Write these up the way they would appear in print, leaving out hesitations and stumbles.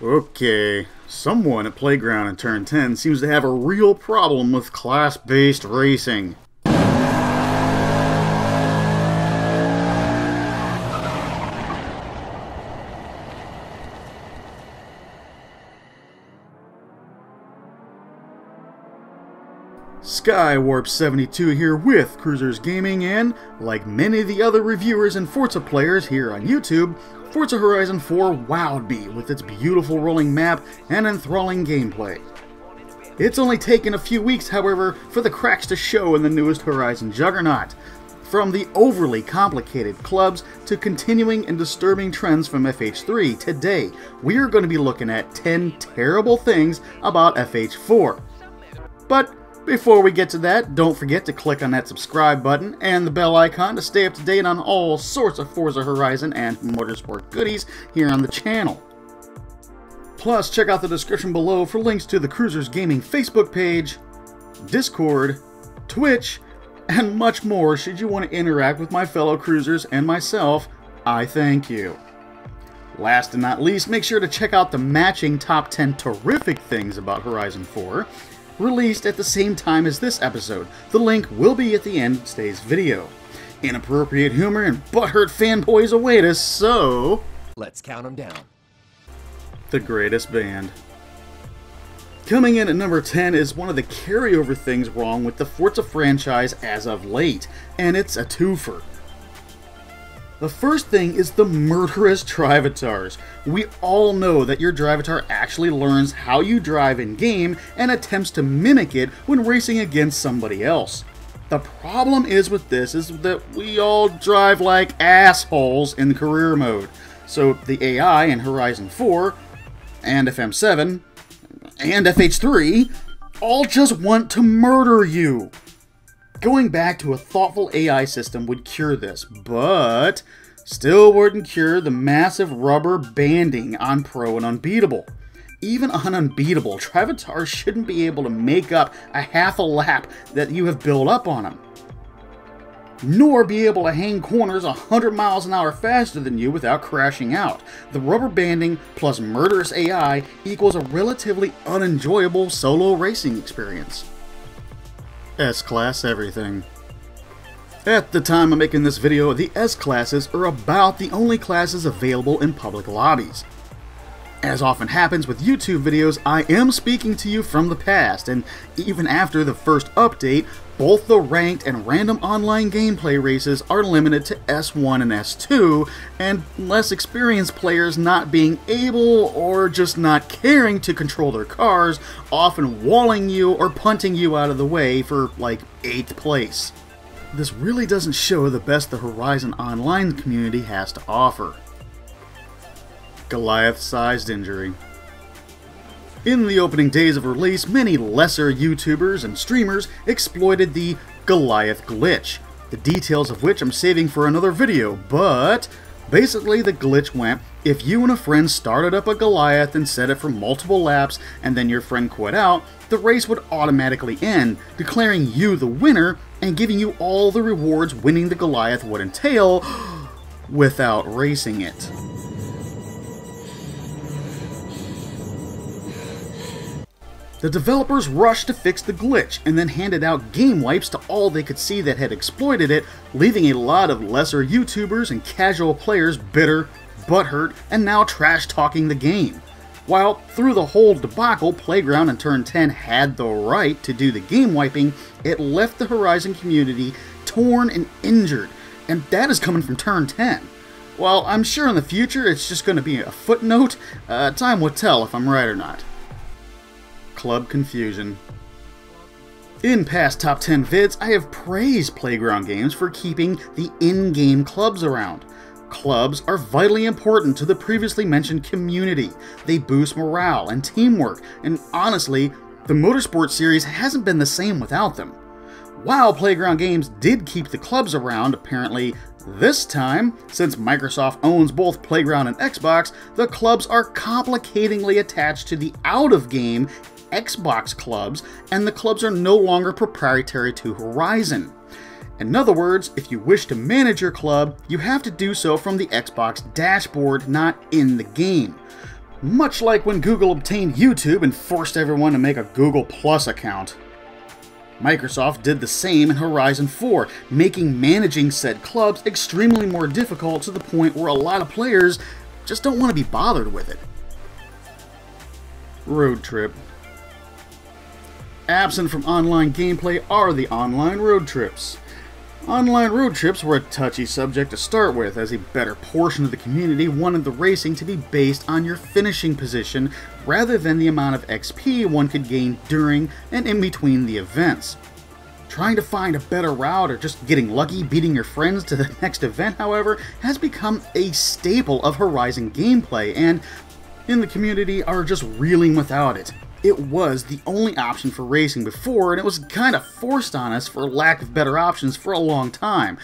Okay, someone at Playground in Turn 10 seems to have a real problem with class-based racing. Skywarp 72 here with Cruisers Gaming, and like many of the other reviewers and Forza players here on YouTube, Forza Horizon 4 wowed me with its beautiful rolling map and enthralling gameplay. It's only taken a few weeks, however, for the cracks to show in the newest Horizon juggernaut. From the overly complicated clubs to continuing and disturbing trends from FH3, today we are going to be looking at 10 terrible things about FH4. But before we get to that, don't forget to click on that subscribe button and the bell icon to stay up to date on all sorts of Forza Horizon and motorsport goodies here on the channel. Plus, check out the description below for links to the Cruisers Gaming Facebook page, Discord, Twitch, and much more should you want to interact with my fellow cruisers and myself. I thank you. Last and not least, make sure to check out the matching top 10 terrific things about Horizon 4, released at the same time as this episode. The link will be at the end of today's video. Inappropriate humor and butthurt fanboys await us, so let's count them down. The greatest band. Coming in at number 10 is one of the carryover things wrong with the Forza franchise as of late, and it's a twofer. The first thing is the murderous drivatars. We all know that your drivatar actually learns how you drive in-game and attempts to mimic it when racing against somebody else. The problem is with this is that we all drive like assholes in career mode. So the AI in Horizon 4, and FM7, and FH3 all just want to murder you. Going back to a thoughtful AI system would cure this, but still wouldn't cure the massive rubber banding on Pro and Unbeatable. Even on Unbeatable, drivatars shouldn't be able to make up a half a lap that you have built up on them, nor be able to hang corners 100 miles an hour faster than you without crashing out. The rubber banding plus murderous AI equals a relatively unenjoyable solo racing experience. S-Class everything. At the time of making this video, the S-Classes are about the only classes available in public lobbies. As often happens with YouTube videos, I am speaking to you from the past, and even after the first update, both the ranked and random online gameplay races are limited to S1 and S2, and less experienced players not being able or just not caring to control their cars, often walling you or punting you out of the way for like 8th place. This really doesn't show the best the Horizon Online community has to offer. Goliath-sized injury. In the opening days of release, many lesser YouTubers and streamers exploited the Goliath glitch, the details of which I'm saving for another video, but basically the glitch went, if you and a friend started up a Goliath and set it for multiple laps and then your friend quit out, the race would automatically end, declaring you the winner and giving you all the rewards winning the Goliath would entail without racing it. The developers rushed to fix the glitch and then handed out game wipes to all they could see that had exploited it, leaving a lot of lesser YouTubers and casual players bitter, butthurt, and now trash-talking the game. While through the whole debacle, Playground in Turn 10 had the right to do the game wiping, it left the Horizon community torn and injured, and that is coming from Turn 10. While I'm sure in the future it's just going to be a footnote, time will tell if I'm right or not. Club confusion. In past top 10 vids, I have praised Playground Games for keeping the in-game clubs around. Clubs are vitally important to the previously mentioned community. They boost morale and teamwork, and honestly, the Motorsport series hasn't been the same without them. While Playground Games did keep the clubs around, apparently this time, since Microsoft owns both Playground and Xbox, the clubs are complicatingly attached to the out-of-game Xbox clubs, and the clubs are no longer proprietary to Horizon. In other words, if you wish to manage your club, you have to do so from the Xbox dashboard, not in the game. Much like when Google obtained YouTube and forced everyone to make a Google Plus account. Microsoft did the same in Horizon 4, making managing said clubs extremely more difficult to the point where a lot of players just don't want to be bothered with it. Road trip. Absent from online gameplay are the online road trips. Online road trips were a touchy subject to start with, as a better portion of the community wanted the racing to be based on your finishing position rather than the amount of XP one could gain during and in between the events. Trying to find a better route or just getting lucky beating your friends to the next event, however, has become a staple of Horizon gameplay, and in the community are just reeling without it. It was the only option for racing before, and it was kind of forced on us for lack of better options for a long time.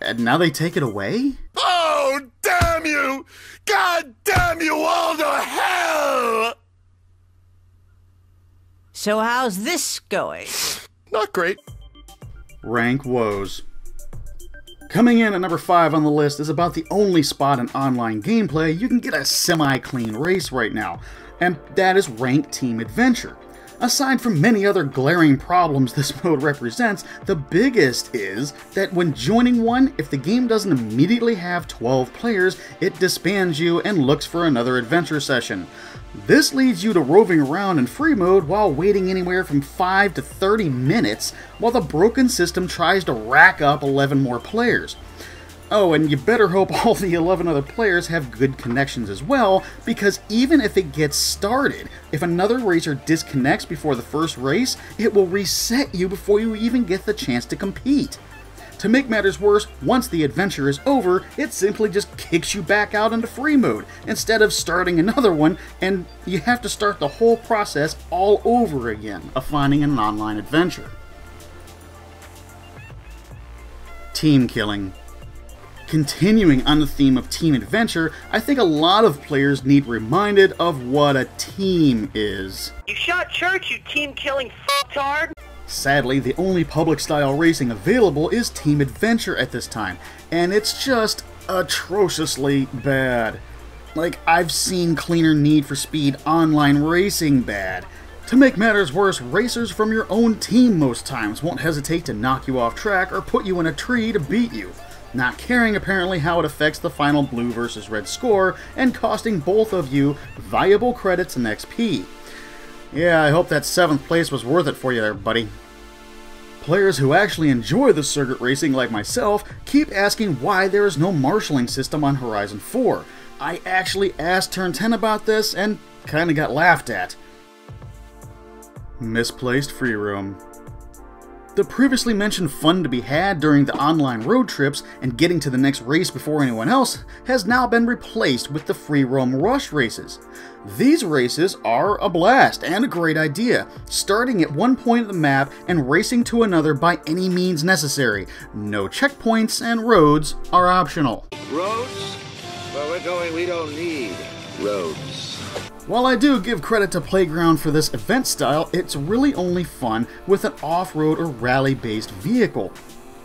And now they take it away? Oh, damn you! God damn you all to hell! So how's this going? Not great. Rank woes. Coming in at number 5 on the list is about the only spot in online gameplay you can get a semi-clean race right now, and that is Ranked Team Adventure. Aside from many other glaring problems this mode represents, the biggest is that when joining one, if the game doesn't immediately have 12 players, it disbands you and looks for another adventure session. This leads you to roving around in free mode while waiting anywhere from 5 to 30 minutes while the broken system tries to rack up 11 more players. Oh, and you better hope all the 11 other players have good connections as well, because even if it gets started, if another racer disconnects before the first race, it will reset you before you even get the chance to compete. To make matters worse, once the adventure is over, it simply just kicks you back out into free mode, instead of starting another one, and you have to start the whole process all over again of finding an online adventure. Team killing. Continuing on the theme of team adventure, I think a lot of players need reminded of what a team is. You shot Church, you team-killing f***tard! Sadly, the only public-style racing available is Team Adventure at this time, and it's just atrociously bad. Like, I've seen cleaner Need for Speed online racing bad. To make matters worse, racers from your own team most times won't hesitate to knock you off track or put you in a tree to beat you, not caring apparently how it affects the final blue versus red score, and costing both of you valuable credits and XP. Yeah, I hope that 7th place was worth it for you there, buddy. Players who actually enjoy the circuit racing like myself keep asking why there is no marshalling system on Horizon 4. I actually asked Turn 10 about this and kinda got laughed at. Misplaced free roam. The previously mentioned fun to be had during the online road trips and getting to the next race before anyone else has now been replaced with the free roam rush races. These races are a blast and a great idea, starting at one point of the map and racing to another by any means necessary. No checkpoints and roads are optional. Roads? Where we're going, we don't need roads. While I do give credit to Playground for this event style, it's really only fun with an off-road or rally-based vehicle.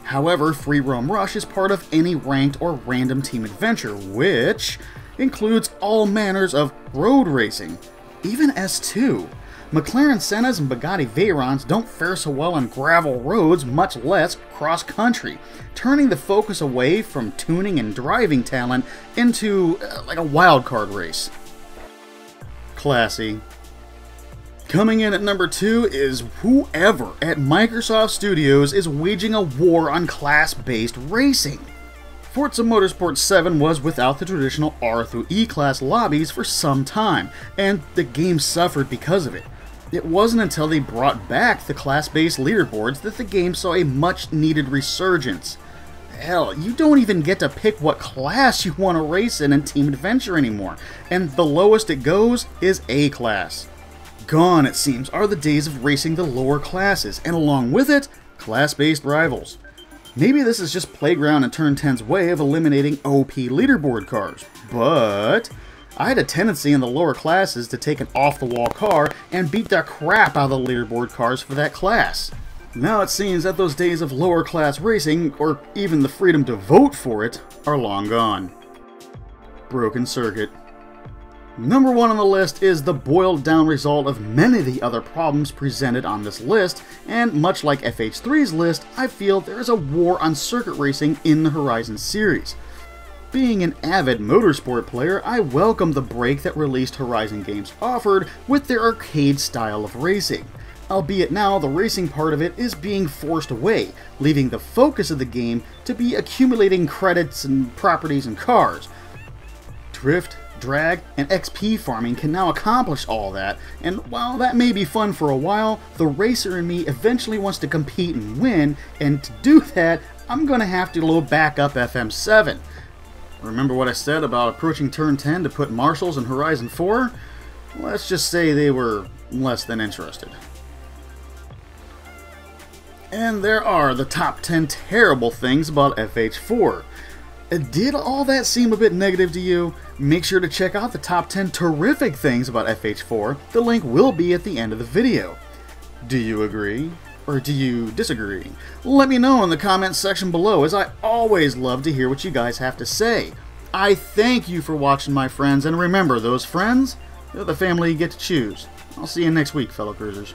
However, Free Roam Rush is part of any ranked or random team adventure, which includes all manners of road racing, even S2. McLaren Sennas and Bugatti Veyrons don't fare so well on gravel roads, much less cross-country, turning the focus away from tuning and driving talent into like a wildcard race. Classy. Coming in at number 2 is whoever at Microsoft Studios is waging a war on class-based racing. Forza Motorsport 7 was without the traditional R through E class lobbies for some time, and the game suffered because of it. It wasn't until they brought back the class-based leaderboards that the game saw a much-needed resurgence. Hell, you don't even get to pick what class you want to race in Team Adventure anymore, and the lowest it goes is A class. Gone, it seems, are the days of racing the lower classes, and along with it, class-based rivals. Maybe this is just Playground and Turn 10's way of eliminating OP leaderboard cars, but I had a tendency in the lower classes to take an off-the-wall car and beat the crap out of the leaderboard cars for that class. Now it seems that those days of lower class racing, or even the freedom to vote for it, are long gone. Broken circuit. Number 1 on the list is the boiled down result of many of the other problems presented on this list, and much like FH3's list, I feel there is a war on circuit racing in the Horizon series. Being an avid motorsport player, I welcome the break that released Horizon games offered with their arcade style of racing. Albeit now the racing part of it is being forced away, leaving the focus of the game to be accumulating credits and properties and cars. Drift, drag, and XP farming can now accomplish all that, and while that may be fun for a while, the racer in me eventually wants to compete and win, and to do that, I'm going to have to load back up FM7. Remember what I said about approaching turn 10 to put marshals in Horizon 4? Let's just say they were less than interested. And there are the top 10 terrible things about FH4. Did all that seem a bit negative to you? Make sure to check out the top 10 terrific things about FH4. The link will be at the end of the video. Do you agree? Or do you disagree? Let me know in the comments section below, as I always love to hear what you guys have to say. I thank you for watching, my friends, and remember, those friends, they're the family you get to choose. I'll see you next week, fellow cruisers.